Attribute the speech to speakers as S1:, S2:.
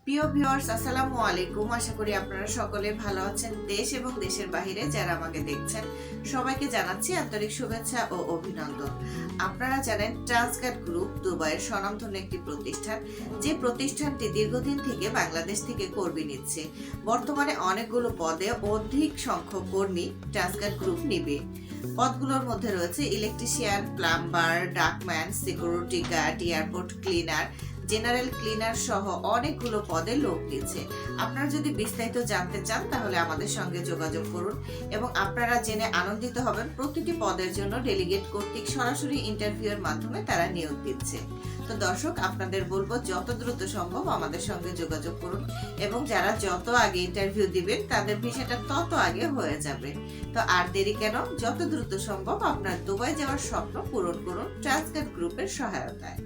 S1: প্রিয় ভিউয়ার্স, আসসালামু আলাইকুম। আশা করি আপনারা সকলে ভালো আছেন। দেশ এবং দেশের বাইরে যারা আমাকে দেখছেন সবাইকে জানাচ্ছি আন্তরিক শুভেচ্ছা ও অভিনন্দন। আপনারা জানেন ট্রান্সগার্ড গ্রুপ দুবাইয়ের স্বনামধন্য একটি প্রতিষ্ঠান, যে প্রতিষ্ঠানটি দীর্ঘদিন থেকে বাংলাদেশ থেকে কর্মী নিচ্ছে। বর্তমানে অনেকগুলো পদে অধিক সংখ্যক কর্মী ট্রান্সগার্ড গ্রুপ নিবে। পদগুলোর মধ্যে রয়েছে ইলেকট্রিশিয়ান, প্লাম্বার, ডাকম্যান, security guard, airport cleaner, general cleaner সহ অনেকগুলো পদে লোক দিচ্ছে। আপনারা যদি বিস্তারিত জানতে চান তাহলে আমাদের সঙ্গে যোগাযোগ করুন এবং আপনারা জেনে আনন্দিত হবেন প্রতিটি পদের জন্য ডেলিগেট কর্তৃক সরাসরি ইন্টারভিউয়ের মাধ্যমে তারা নিয়োগ দিচ্ছে। তো দর্শক, আপনাদের বলবো যত দ্রুত সম্ভব আমাদের সঙ্গে যোগাযোগ করুন এবং যারা যত আগে ইন্টারভিউ দিবেন তাদের ভিসাটা তত আগে হয়ে যাবে। তো আর দেরি কেন, যত দ্রুত সম্ভব আপনার দুবাই যাওয়ার স্বপ্ন পূরণ করুন ট্রান্সগার্ড গ্রুপের সহায়তায়।